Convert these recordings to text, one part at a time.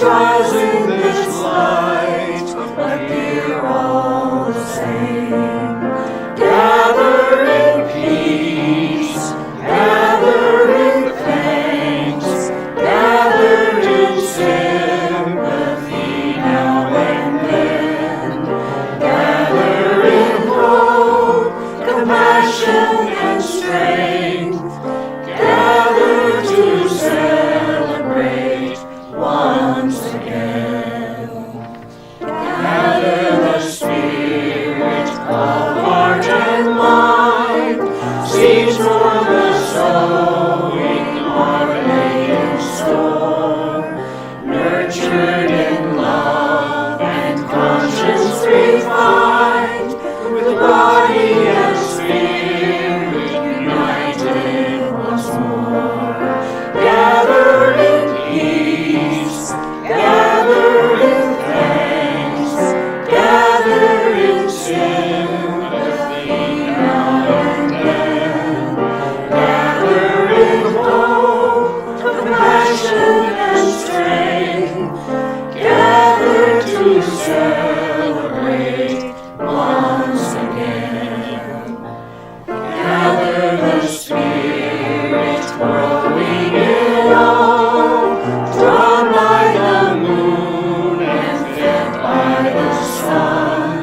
trials in this light appear all the same. Gather in peace, gather in thanks, gather in sympathy now and then. Gather in hope, compassion and strength, gather to celebrate once again. Gather the spirit of heart and mind, seeds for the sowing already in store, nurtured in love and conscience refined, with body and spirit united once more. Gather in peace, gather in thanks, gather in sympathy now and then. Gather in hope, compassion and strength, gather to celebrate once again. Gather the spirit growing in all, drawn by the moon and fed by the sun.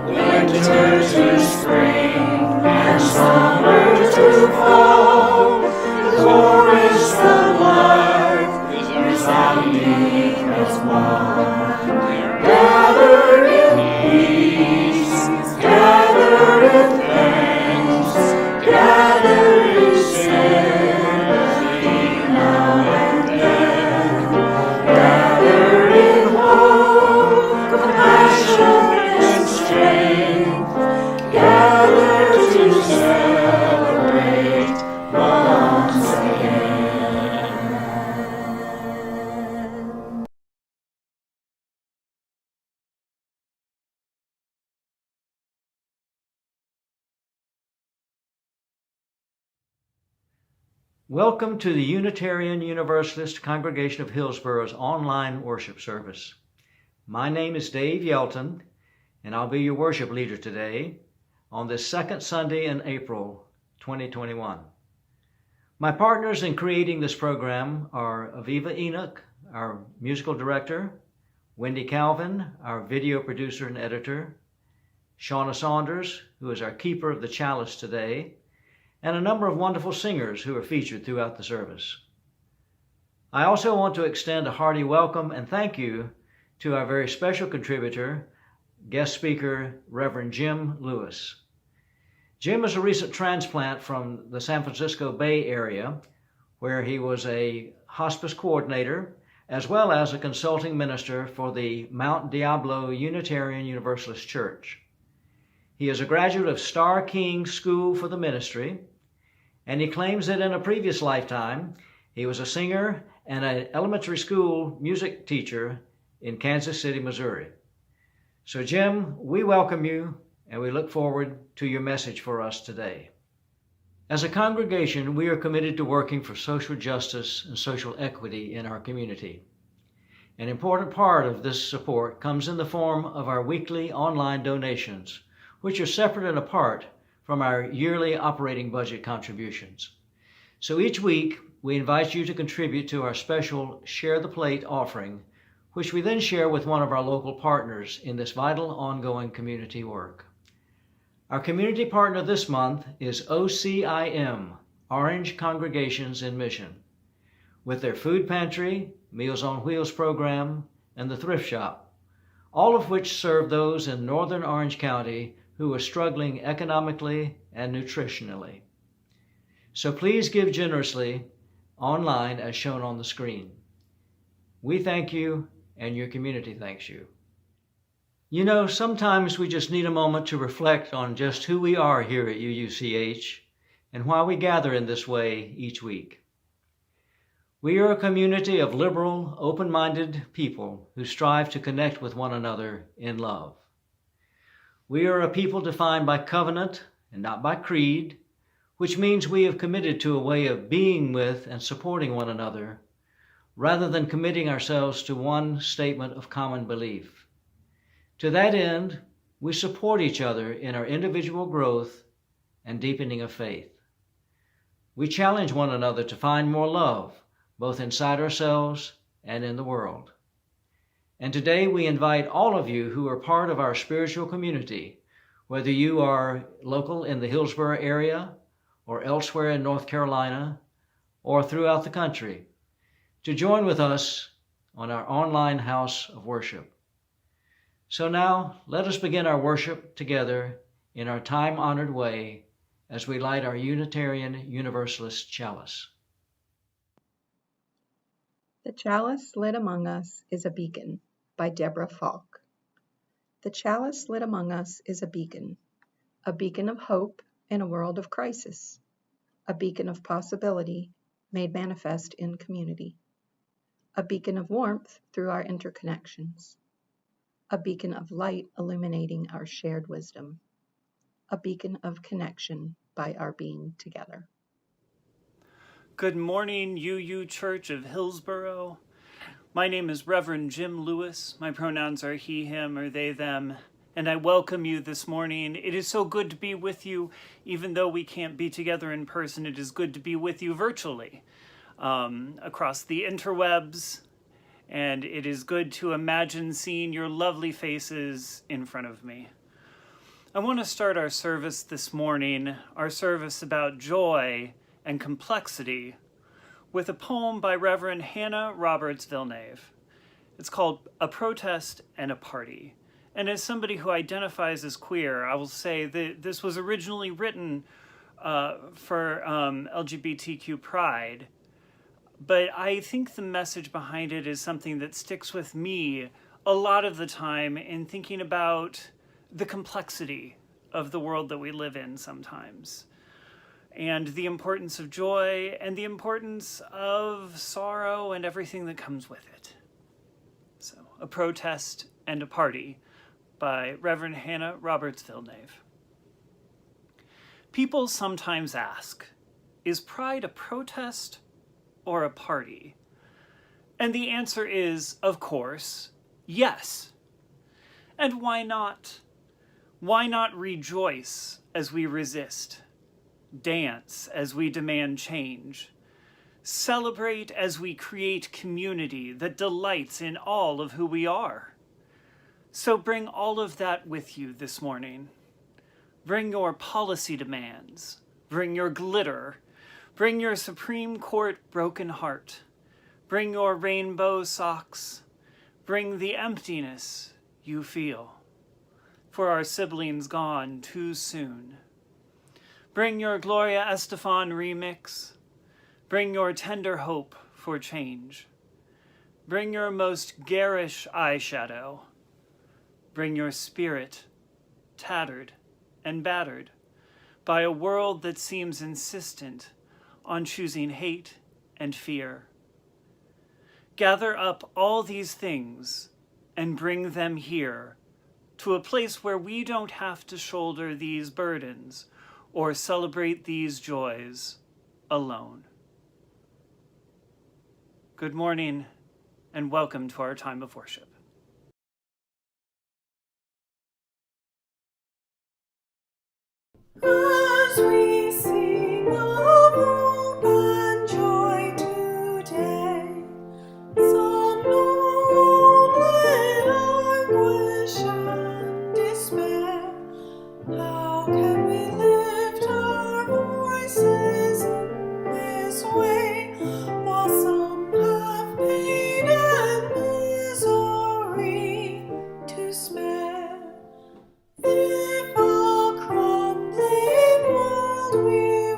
Winter to spring and summer to fall, the chorus of life is resounding as one. Gather in peace, gather in thanks, gather in sympathy now and then. Gather in hope, compassion and strength, gather to celebrate once again. Welcome to the Unitarian Universalist Congregation of Hillsborough's online worship service. My name is Dave Yelton, and I'll be your worship leader today on this second Sunday in April 2021. My partners in creating this program are Aviva Enoch, our musical director, Wendy Calvin, our video producer and editor, Shauna Saunders, who is our keeper of the chalice today, and a number of wonderful singers who are featured throughout the service. I also want to extend a hearty welcome and thank you to our very special contributor, guest speaker, Rev Jim Lewis. Jim is a recent transplant from the San Francisco Bay Area, where he was a hospice coordinator, as well as a consulting minister for the Mount Diablo Unitarian Universalist Church. He is a graduate of Star King School for the Ministry, and he claims that in a previous lifetime, he was a singer and an elementary school music teacher in Kansas City, Missouri. So Jim, we welcome you, and we look forward to your message for us today. As a congregation, we are committed to working for social justice and social equity in our community. An important part of this support comes in the form of our weekly online donations, which are separate and apart from our yearly operating budget contributions. So each week, we invite you to contribute to our special Share the Plate offering, which we then share with one of our local partners in this vital ongoing community work. Our community partner this month is OCIM, Orange Congregations in Mission, with their food pantry, Meals on Wheels program, and the thrift shop, all of which serve those in northern Orange County who are struggling economically and nutritionally. So please give generously online as shown on the screen. We thank you, and your community thanks you. You know, sometimes we just need a moment to reflect on just who we are here at UUCH and why we gather in this way each week. We are a community of liberal, open-minded people who strive to connect with one another in love. We are a people defined by covenant and not by creed, which means we have committed to a way of being with and supporting one another rather than committing ourselves to one statement of common belief. To that end, we support each other in our individual growth and deepening of faith. We challenge one another to find more love, both inside ourselves and in the world. And today we invite all of you who are part of our spiritual community, whether you are local in the Hillsborough area or elsewhere in North Carolina or throughout the country, to join with us on our online house of worship. So now let us begin our worship together in our time-honored way as we light our Unitarian Universalist chalice. The chalice lit among us is a beacon, by Deborah Falk. The chalice lit among us is a beacon of hope in a world of crisis, a beacon of possibility made manifest in community, a beacon of warmth through our interconnections, a beacon of light illuminating our shared wisdom, a beacon of connection by our being together. Good morning, UU Church of Hillsborough. My name is Rev Jim Lewis. My pronouns are he, him, or they, them, and I welcome you this morning. It is so good to be with you, even though we can't be together in person. It is good to be with you virtually, across the interwebs, and it is good to imagine seeing your lovely faces in front of me. I want to start our service this morning, our service about joy and complexity, with a poem by Reverend Hannah Roberts Villeneuve. It's called A Protest and a Party. And as somebody who identifies as queer, I will say that this was originally written for LGBTQ pride, but I think the message behind it is something that sticks with me a lot of the time in thinking about the complexity of the world that we live in sometimes, and the importance of joy and the importance of sorrow and everything that comes with it. So, A Protest and a Party by Reverend Hannah Roberts Villeneuve. People sometimes ask, is pride a protest or a party? And the answer is, of course, yes. And why not? Why not rejoice as we resist? Dance as we demand change. Celebrate as we create community that delights in all of who we are. So bring all of that with you this morning. Bring your policy demands. Bring your glitter. Bring your Supreme Court broken heart. Bring your rainbow socks. Bring the emptiness you feel for our siblings gone too soon. Bring your Gloria Estefan remix. Bring your tender hope for change. Bring your most garish eyeshadow. Bring your spirit, tattered and battered by a world that seems insistent on choosing hate and fear. Gather up all these things and bring them here to a place where we don't have to shoulder these burdens or celebrate these joys alone. Good morning and welcome to our time of worship. As we sing of hope and joy today, some know only anguish and despair. How can we lift our voices in this way, while some have pain and misery to spare? If our crumbling world we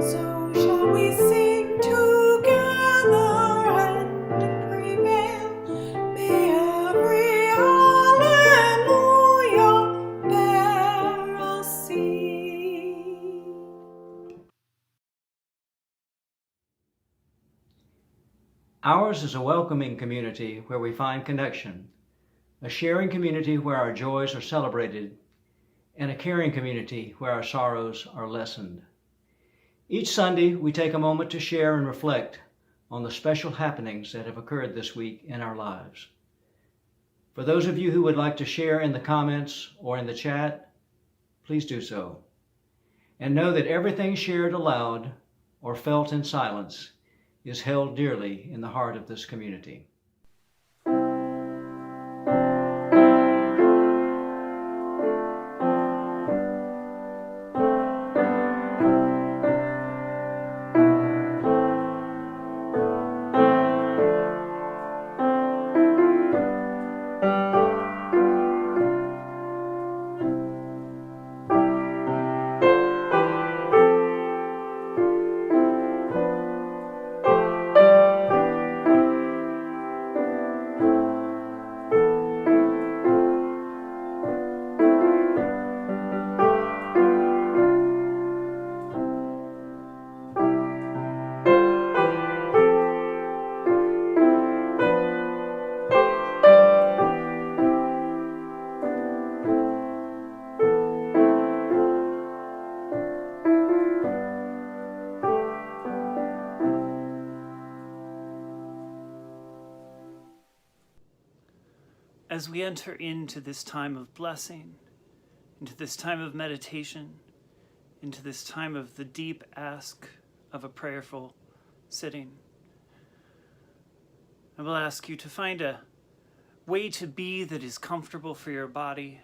So shall we sing together and prevail. May every hallelujah bear us seed. Ours is a welcoming community where we find connection, a sharing community where our joys are celebrated, and a caring community where our sorrows are lessened. Each Sunday, we take a moment to share and reflect on the special happenings that have occurred this week in our lives. For those of you who would like to share in the comments or in the chat, please do so. And know that everything shared aloud or felt in silence is held dearly in the heart of this community. As we enter into this time of blessing, into this time of meditation, into this time of the deep ask of a prayerful sitting, I will ask you to find a way to be that is comfortable for your body,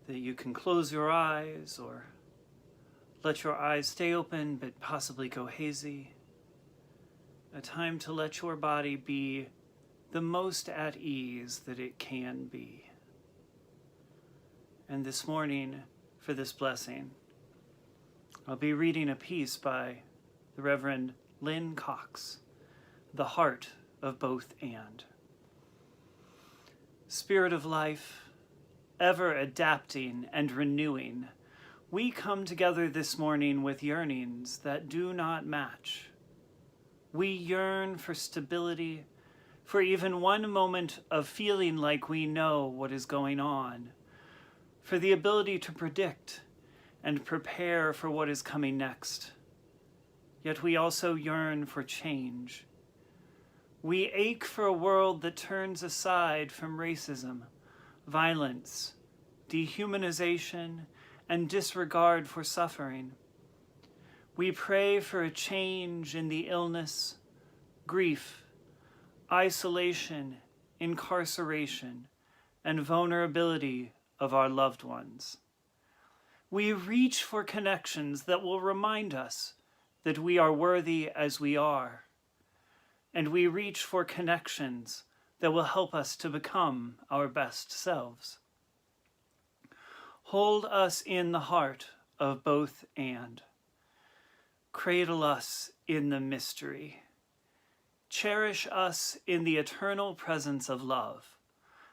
that you can close your eyes or let your eyes stay open but possibly go hazy. A time to let your body be the most at ease that it can be. And this morning, for this blessing, I'll be reading a piece by the Reverend Lynn Cox, The Heart of Both and. Spirit of life, ever adapting and renewing, we come together this morning with yearnings that do not match. We yearn for stability, for even one moment of feeling like we know what is going on, for the ability to predict and prepare for what is coming next. Yet we also yearn for change. We ache for a world that turns aside from racism, violence, dehumanization, and disregard for suffering. We pray for a change in the illness, grief, isolation, incarceration, and vulnerability of our loved ones. We reach for connections that will remind us that we are worthy as we are, and we reach for connections that will help us to become our best selves. Hold us in the heart of both and. Cradle us in the mystery. Cherish us in the eternal presence of love,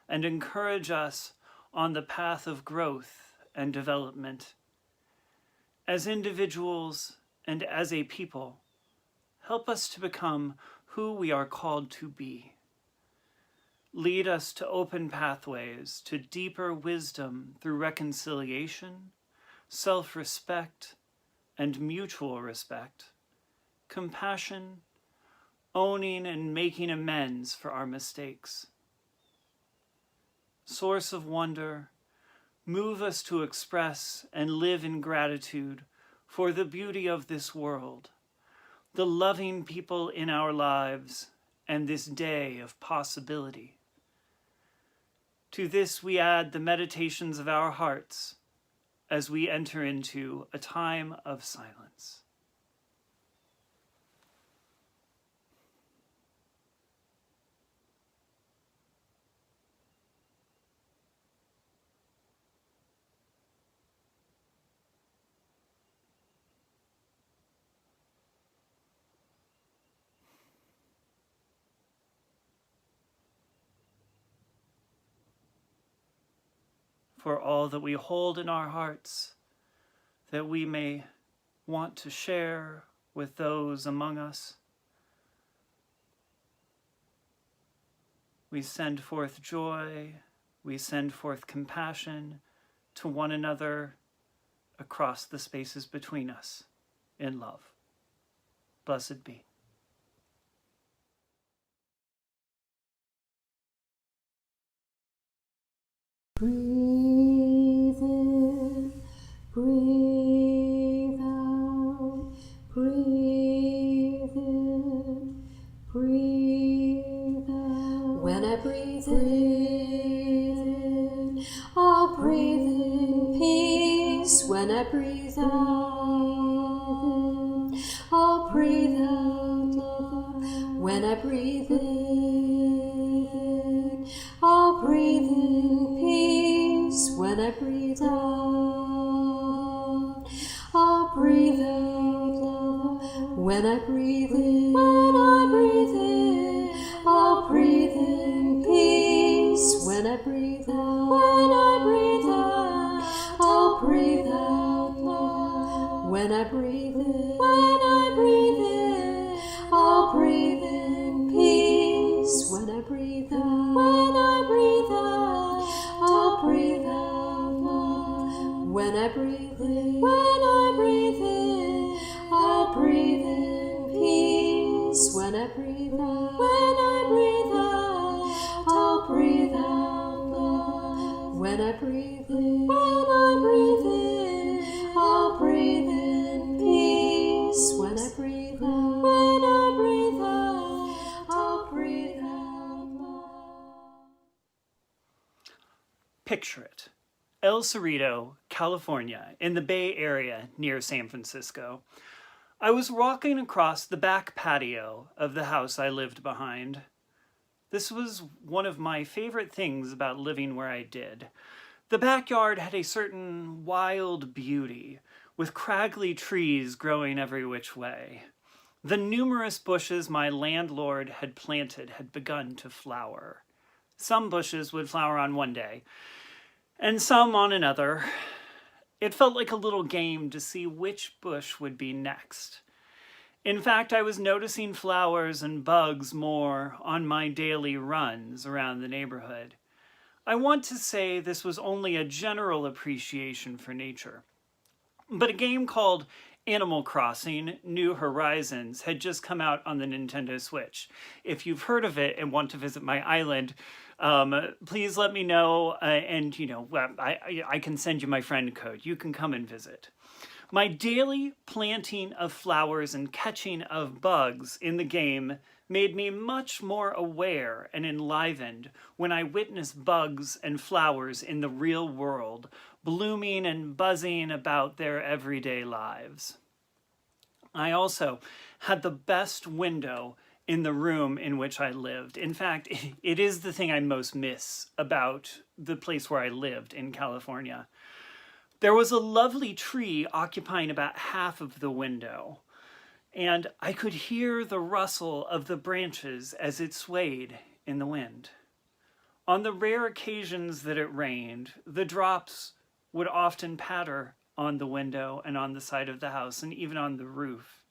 and encourage us on the path of growth and development. As individuals and as a people, help us to become who we are called to be. Lead us to open pathways to deeper wisdom through reconciliation, self-respect, and mutual respect, compassion, owning and making amends for our mistakes. Source of wonder, move us to express and live in gratitude for the beauty of this world, the loving people in our lives, and this day of possibility. To this we add the meditations of our hearts as we enter into a time of silence. for all that we hold in our hearts, that we may want to share with those among us. We send forth joy, we send forth compassion to one another across the spaces between us in love. Blessed be. Breathe in, breathe out, breathe in, breathe out. When I breathe in, I'll breathe in peace. When I breathe out, I'll breathe out love. When I breathe in, I'll breathe in peace. When I breathe out, I'll breathe out love. When I breathe in, I'll breathe in peace. When I breathe out, I'll breathe out love. When I breathe in, I'll breathe in peace. When I breathe out, I'll breathe out love. When I breathe in, I'll breathe in peace. When I breathe out, I'll breathe out love. When I breathe in, I'll breathe in peace. When I breathe out, I'll breathe out love. Picture it. El Cerrito, California, in the Bay Area near San Francisco. I was walking across the back patio of the house I lived behind. This was one of my favorite things about living where I did. The backyard had a certain wild beauty, with craggly trees growing every which way. The numerous bushes my landlord had planted had begun to flower. Some bushes would flower on one day, and some on another. It felt like a little game to see which bush would be next. In fact, I was noticing flowers and bugs more on my daily runs around the neighborhood. I want to say this was only a general appreciation for nature. But a game called Animal Crossing: New Horizons had just come out on the Nintendo Switch. If you've heard of it and want to visit my island, please let me know, and I can send you my friend code. You can come and visit. My daily planting of flowers and catching of bugs in the game made me much more aware and enlivened when I witnessed bugs and flowers in the real world, blooming and buzzing about their everyday lives. I also had the best window in the room in which I lived. In fact, it is the thing I most miss about the place where I lived in California. There was a lovely tree occupying about half of the window, and I could hear the rustle of the branches as it swayed in the wind. On the rare occasions that it rained, the drops would often patter on the window and on the side of the house and even on the roof.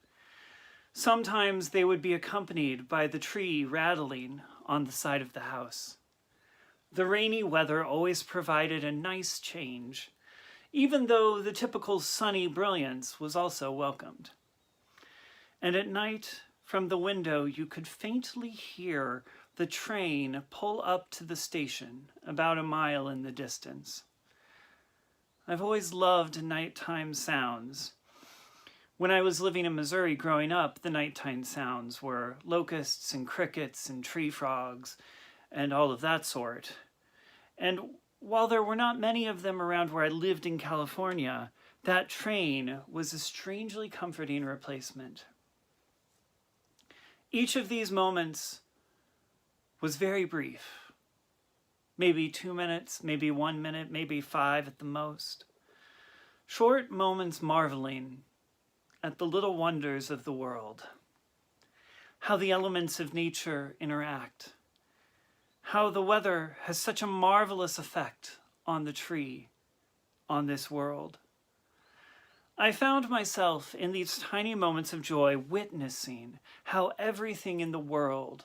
Sometimes they would be accompanied by the tree rattling on the side of the house. The rainy weather always provided a nice change, even though the typical sunny brilliance was also welcomed. And at night, from the window, you could faintly hear the train pull up to the station about a mile in the distance. I've always loved nighttime sounds. When I was living in Missouri growing up, the nighttime sounds were locusts and crickets and tree frogs and all of that sort. And while there were not many of them around where I lived in California, that train was a strangely comforting replacement. Each of these moments was very brief. Maybe 2 minutes, maybe 1 minute, maybe 5 at the most. Short moments marveling at the little wonders of the world. How the elements of nature interact. How the weather has such a marvelous effect on the tree on this world. I found myself in these tiny moments of joy witnessing how everything in the world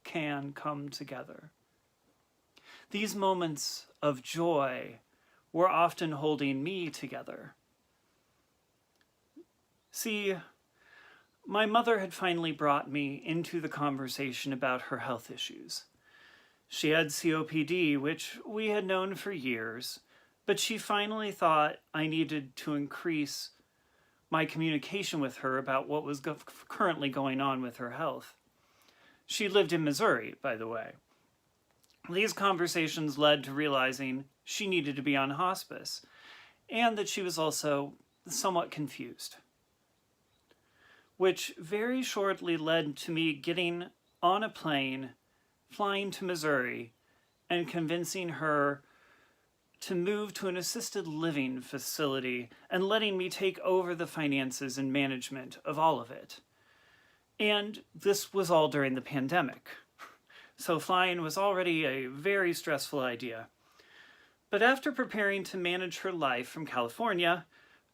can come together. These moments of joy were often holding me together. See, my mother had finally brought me into the conversation about her health issues. She had COPD, which we had known for years, but she finally thought I needed to increase my communication with her about what was currently going on with her health. She lived in Missouri, by the way. These conversations led to realizing she needed to be on hospice, and that she was also somewhat confused, which very shortly led to me getting on a plane, flying to Missouri, and convincing her to move to an assisted living facility and letting me take over the finances and management of all of it. And this was all during the pandemic. So flying was already a very stressful idea. But after preparing to manage her life from California,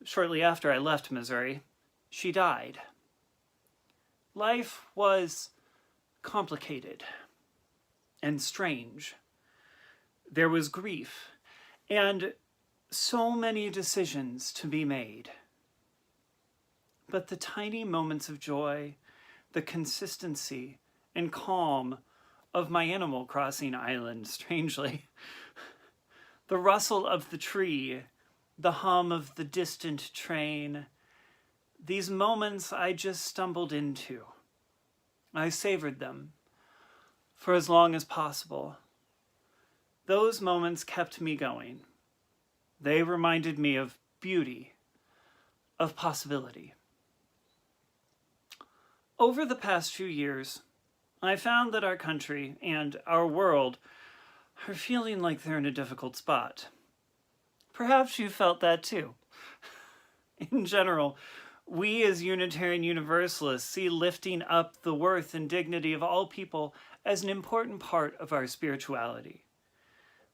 shortly after I left Missouri, she died. Life was complicated and strange. There was grief and so many decisions to be made. But the tiny moments of joy, the consistency and calm of my Animal Crossing island, strangely, the rustle of the tree, the hum of the distant train, these moments I just stumbled into. I savored them for as long as possible. Those moments kept me going. They reminded me of beauty, of possibility. Over the past few years, I found that our country and our world are feeling like they're in a difficult spot. Perhaps you felt that too. In general, we as Unitarian Universalists see lifting up the worth and dignity of all people as an important part of our spirituality.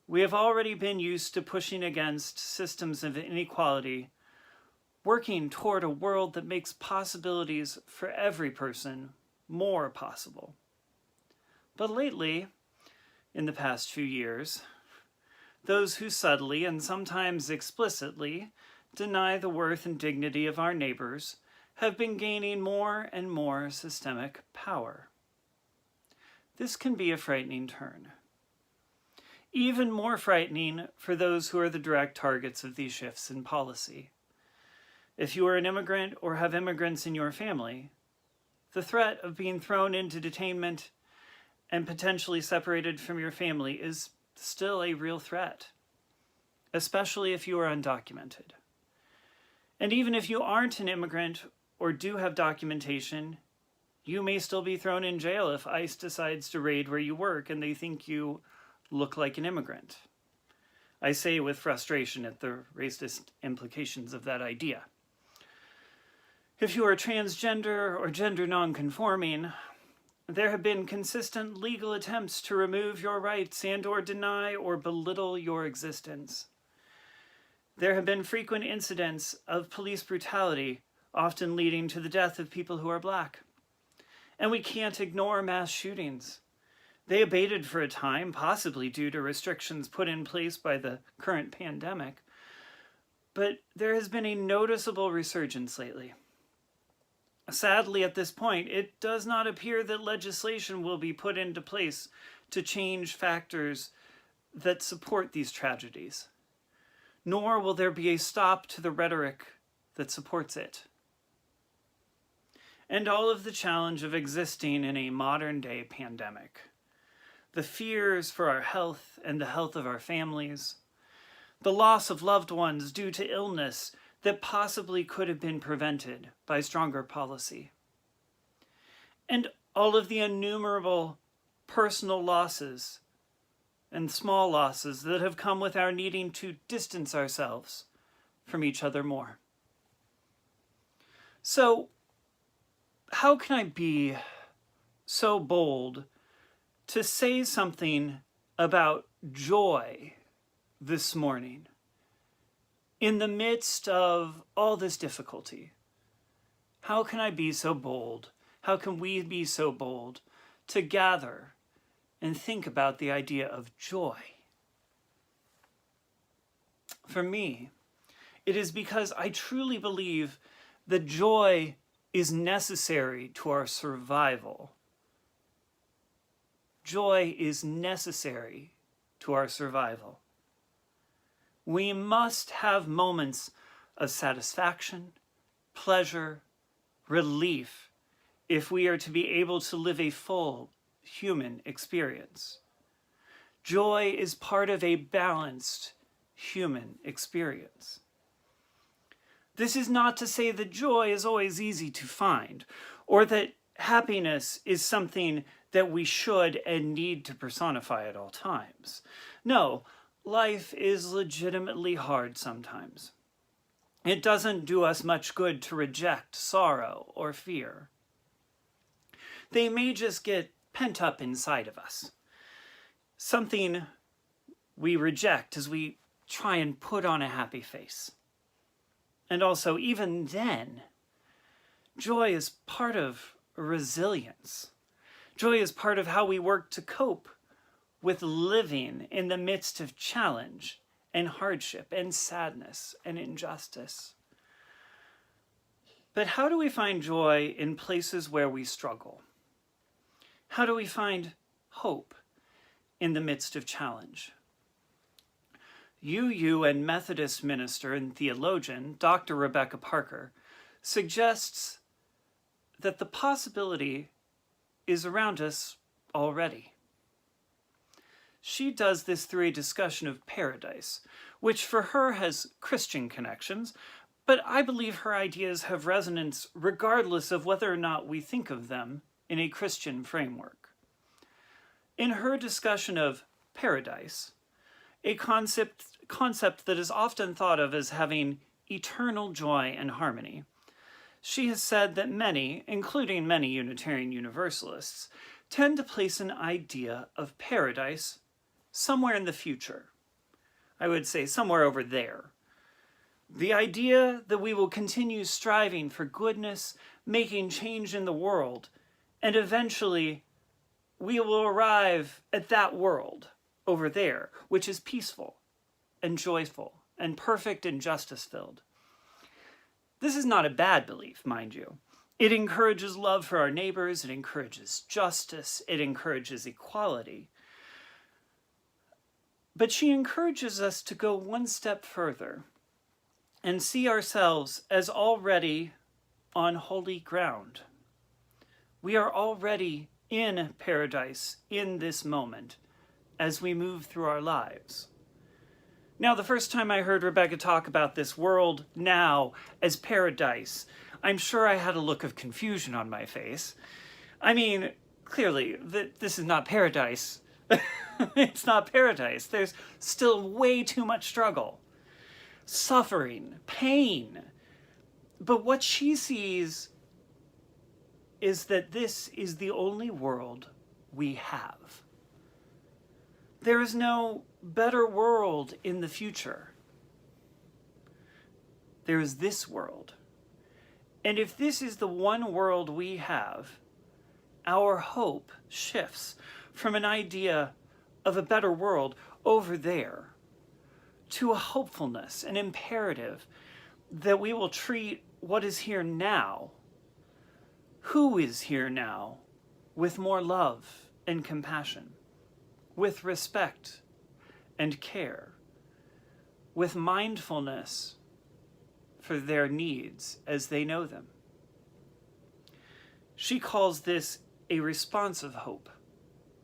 We have already been used to pushing against systems of inequality, working toward a world that makes possibilities for every person more possible. But lately, in the past few years, those who subtly and sometimes explicitly deny the worth and dignity of our neighbors have been gaining more and more systemic power. This can be a frightening turn. Even more frightening for those who are the direct targets of these shifts in policy. If you are an immigrant or have immigrants in your family, the threat of being thrown into detainment and potentially separated from your family is still a real threat, especially if you are undocumented. And even if you aren't an immigrant or do have documentation, you may still be thrown in jail if ICE decides to raid where you work and they think you look like an immigrant. I say with frustration at the racist implications of that idea. If you are transgender or gender non-conforming, there have been consistent legal attempts to remove your rights and or deny or belittle your existence. There have been frequent incidents of police brutality, often leading to the death of people who are Black. And we can't ignore mass shootings. They abated for a time, possibly due to restrictions put in place by the current pandemic. But there has been a noticeable resurgence lately. Sadly, at this point, it does not appear that legislation will be put into place to change factors that support these tragedies, nor will there be a stop to the rhetoric that supports it. And all of the challenge of existing in a modern-day pandemic, the fears for our health and the health of our families, the loss of loved ones due to illness that possibly could have been prevented by stronger policy, and all of the innumerable personal losses and small losses that have come with our needing to distance ourselves from each other more. So, how can I be so bold to say something about joy this morning, in the midst of all this difficulty, how can I be so bold? How can we be so bold to gather and think about the idea of joy? For me, it is because I truly believe that joy is necessary to our survival. Joy is necessary to our survival. We must have moments of satisfaction, pleasure, relief, if we are to be able to live a full human experience. Joy is part of a balanced human experience. This is not to say that joy is always easy to find, or that happiness is something that we should and need to personify at all times. No, life is legitimately hard sometimes. It doesn't do us much good to reject sorrow or fear. They may just get pent up inside of us. Something we reject as we try and put on a happy face. And also, even then, joy is part of resilience. Joy is part of how we work to cope with living in the midst of challenge and hardship and sadness and injustice. But how do we find joy in places where we struggle? How do we find hope in the midst of challenge? UU and Methodist minister and theologian Dr. Rebecca Parker suggests that the possibility is around us already. She does this through a discussion of paradise, which for her has Christian connections, but I believe her ideas have resonance regardless of whether or not we think of them in a Christian framework. In her discussion of paradise, a concept that is often thought of as having eternal joy and harmony, she has said that many, including many Unitarian Universalists, tend to place an idea of paradise somewhere in the future. I would say somewhere over there. The idea that we will continue striving for goodness, making change in the world, and eventually we will arrive at that world over there, which is peaceful and joyful and perfect and justice-filled. This is not a bad belief, mind you. It encourages love for our neighbors, it encourages justice, it encourages equality. But she encourages us to go one step further and see ourselves as already on holy ground. We are already in paradise in this moment as we move through our lives. Now, the first time I heard Rebecca talk about this world now as paradise, I'm sure I had a look of confusion on my face. I mean, clearly, this is not paradise. It's not paradise. There's still way too much struggle, suffering, pain. But what she sees is that this is the only world we have. There is no better world in the future. There is this world. And if this is the one world we have, our hope shifts from an idea of a better world over there to a hopefulness, an imperative that we will treat what is here now, who is here now, with more love and compassion, with respect and care, with mindfulness for their needs as they know them. She calls this a responsive hope,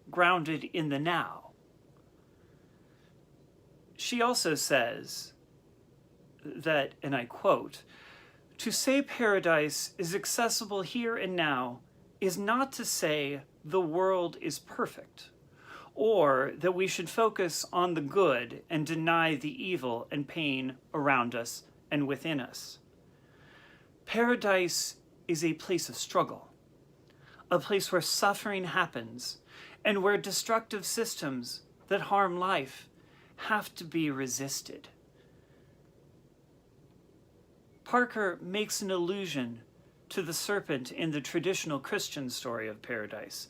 grounded in the now. She also says that, and I quote, "To say paradise is accessible here and now is not to say the world is perfect, or that we should focus on the good and deny the evil and pain around us and within us. Paradise is a place of struggle, a place where suffering happens and where destructive systems that harm life have to be resisted. Parker makes an allusion to the serpent in the traditional Christian story of paradise,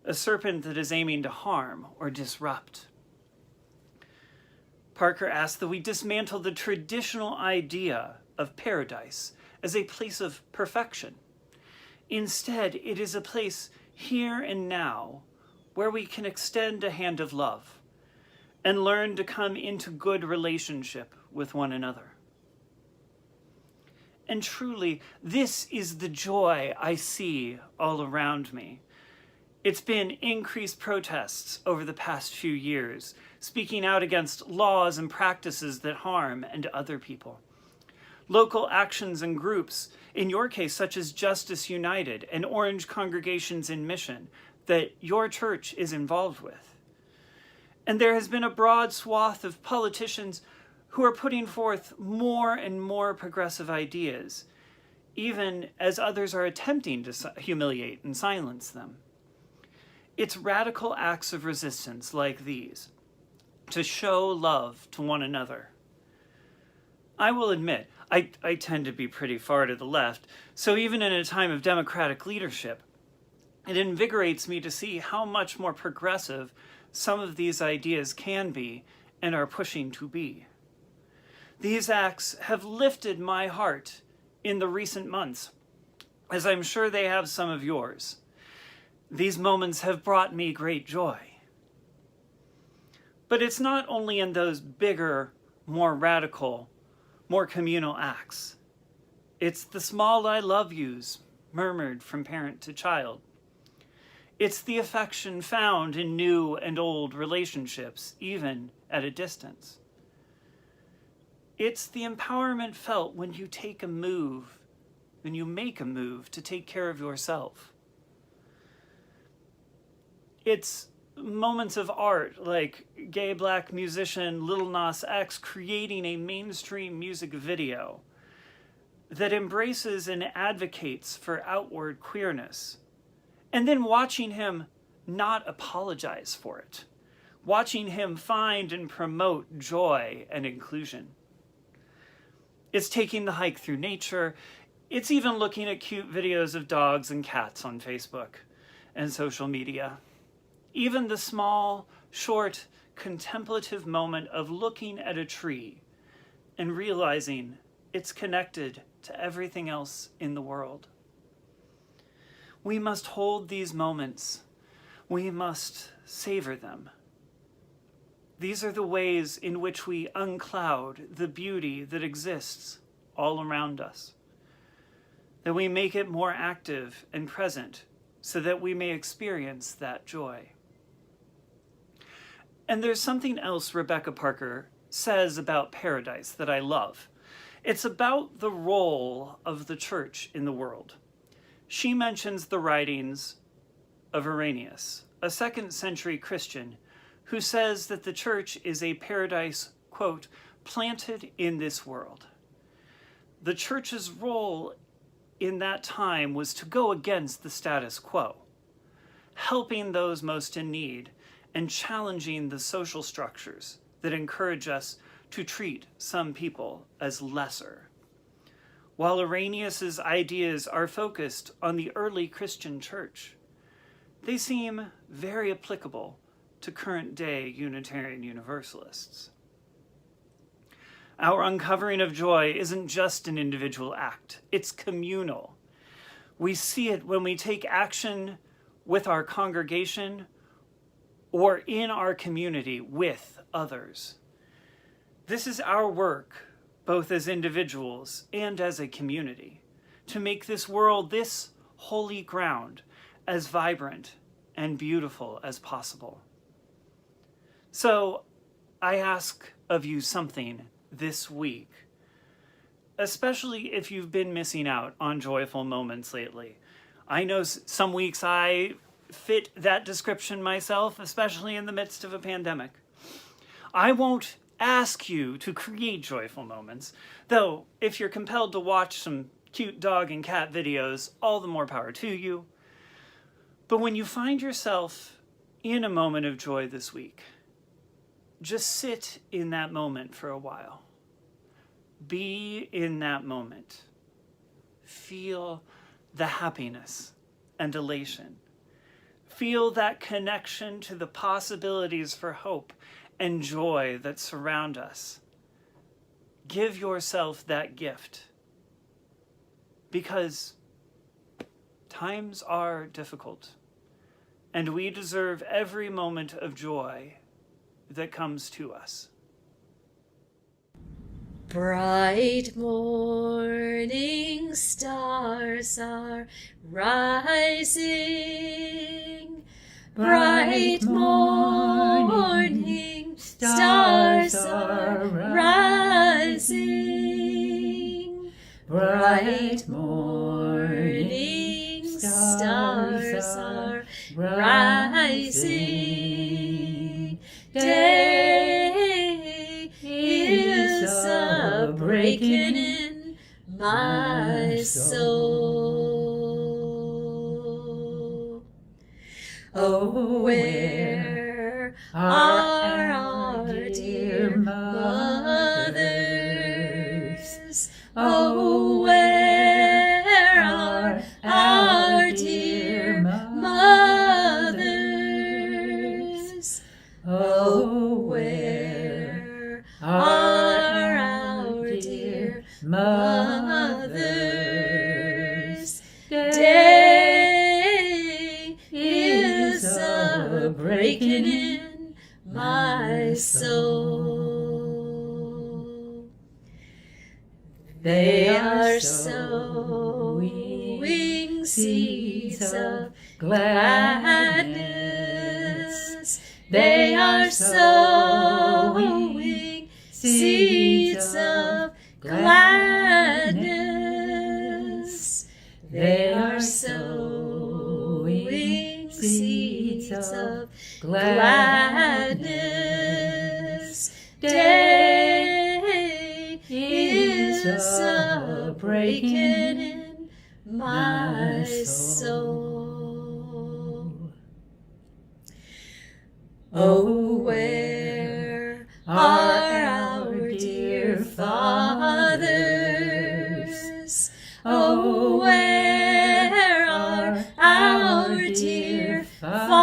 a serpent that is aiming to harm or disrupt. Parker asks that we dismantle the traditional idea of paradise as a place of perfection. Instead, it is a place here and now where we can extend a hand of love and learn to come into good relationship with one another. And truly, this is the joy I see all around me. It's been increased protests over the past few years, speaking out against laws and practices that harm and other people. Local actions and groups, in your case, such as Justice United and Orange Congregations in Mission, that your church is involved with. And there has been a broad swath of politicians who are putting forth more and more progressive ideas, even as others are attempting to humiliate and silence them. It's radical acts of resistance like these, to show love to one another. I will admit, I tend to be pretty far to the left, so even in a time of democratic leadership, it invigorates me to see how much more progressive some of these ideas can be and are pushing to be. These acts have lifted my heart in the recent months, as I'm sure they have some of yours. These moments have brought me great joy. But it's not only in those bigger, more radical, more communal acts. It's the small I love yous murmured from parent to child. It's the affection found in new and old relationships, even at a distance. It's the empowerment felt when you make a move to take care of yourself. It's moments of art like gay black musician Lil Nas X creating a mainstream music video that embraces and advocates for outward queerness, and then watching him not apologize for it, watching him find and promote joy and inclusion. It's taking the hike through nature. It's even looking at cute videos of dogs and cats on Facebook and social media. Even the small, short, contemplative moment of looking at a tree and realizing it's connected to everything else in the world. We must hold these moments. We must savor them. These are the ways in which we uncloud the beauty that exists all around us, that we make it more active and present so that we may experience that joy. And there's something else Rebecca Parker says about paradise that I love. It's about the role of the church in the world. She mentions the writings of Irenaeus, a 2nd century Christian, who says that the church is a paradise, quote, planted in this world. The church's role in that time was to go against the status quo, helping those most in need and challenging the social structures that encourage us to treat some people as lesser. While Irenaeus's ideas are focused on the early Christian church, they seem very applicable to current-day Unitarian Universalists. Our uncovering of joy isn't just an individual act, it's communal. We see it when we take action with our congregation or in our community with others. This is our work, both as individuals and as a community, to make this world, this holy ground, as vibrant and beautiful as possible. So I ask of you something this week, especially if you've been missing out on joyful moments lately. I know some weeks I fit that description myself, especially in the midst of a pandemic. I won't ask you to create joyful moments, though if you're compelled to watch some cute dog and cat videos, all the more power to you. But when you find yourself in a moment of joy this week, just sit in that moment for a while. Be in that moment. Feel the happiness and elation. Feel that connection to the possibilities for hope and joy that surround us. Give yourself that gift. Because times are difficult, and we deserve every moment of joy that comes to us. Bright morning stars are rising. Bright morning stars are rising. Bright morning stars are rising. Day is breaking in my soul. Oh, where are our dear mothers? Oh, where are our dear mothers? Oh, where are our dear mothers? Day is breaking in my soul. They are sowing seeds of gladness. They are sowing seeds of gladness. They are sowing seeds of gladness. Day is breaking in my soul. Oh, where are our dear fathers? Oh, where are our dear fathers?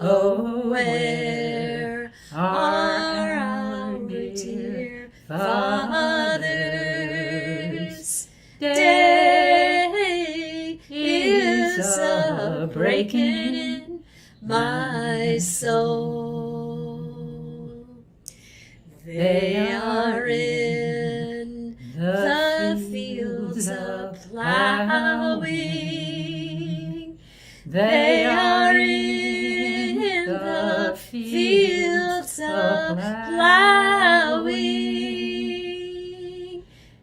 Oh, where are our dear fathers? Day is breaking in my soul. They are in the fields plowing. They are in the fields plowing.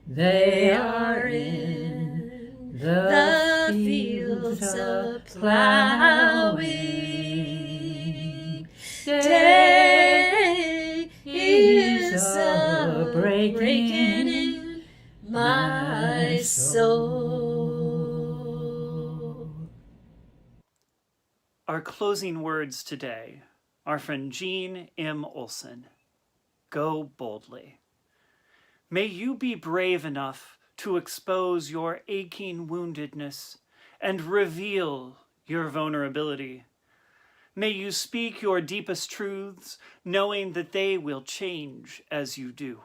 They are in the fields plowing. Day is breaking in my soul. Our closing words today are from Jean M. Olson. Go boldly. May you be brave enough to expose your aching woundedness and reveal your vulnerability. May you speak your deepest truths, knowing that they will change as you do.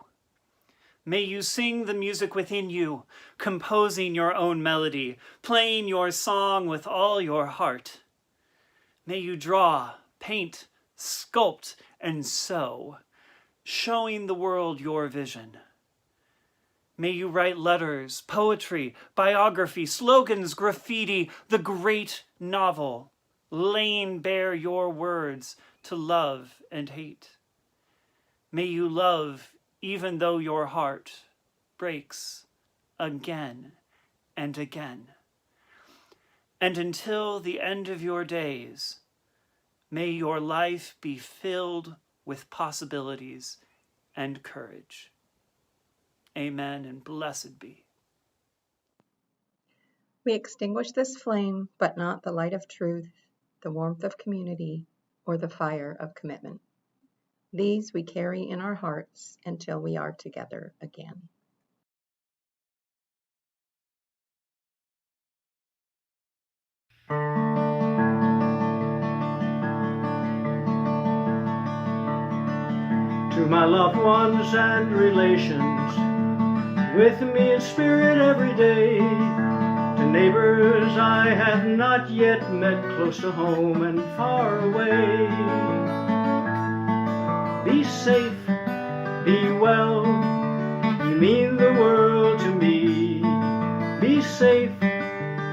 May you sing the music within you, composing your own melody, playing your song with all your heart. May you draw, paint, sculpt, and sew, showing the world your vision. May you write letters, poetry, biography, slogans, graffiti, the great novel, laying bare your words to love and hate. May you love even though your heart breaks again and again. And until the end of your days, may your life be filled with possibilities and courage. Amen, and blessed be. We extinguish this flame, but not the light of truth, the warmth of community, or the fire of commitment. These we carry in our hearts until we are together again. To my loved ones and relations, with me in spirit every day, to neighbors I have not yet met, close to home and far away. Be safe, be well, you mean the world to me. Be safe,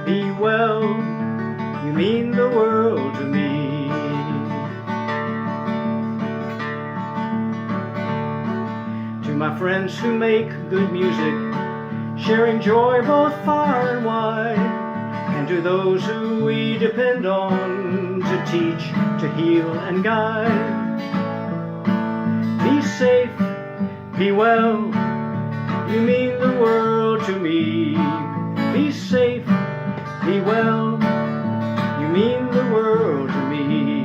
be well, you mean the world to me. To my friends who make good music, sharing joy both far and wide, and to those who we depend on to teach, to heal and guide. Be safe, be well, you mean the world to me. Be safe, be well, you mean the world to me.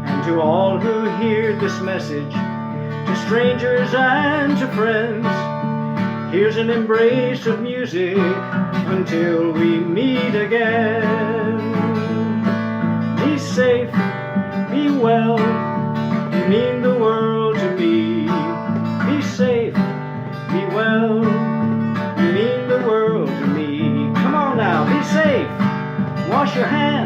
And to all who hear this message, to strangers and to friends, here's an embrace of music until we meet again. Be safe, be well, you mean the world to me. Be safe, be well, you mean the world to me. Come on now, be safe, wash your hands.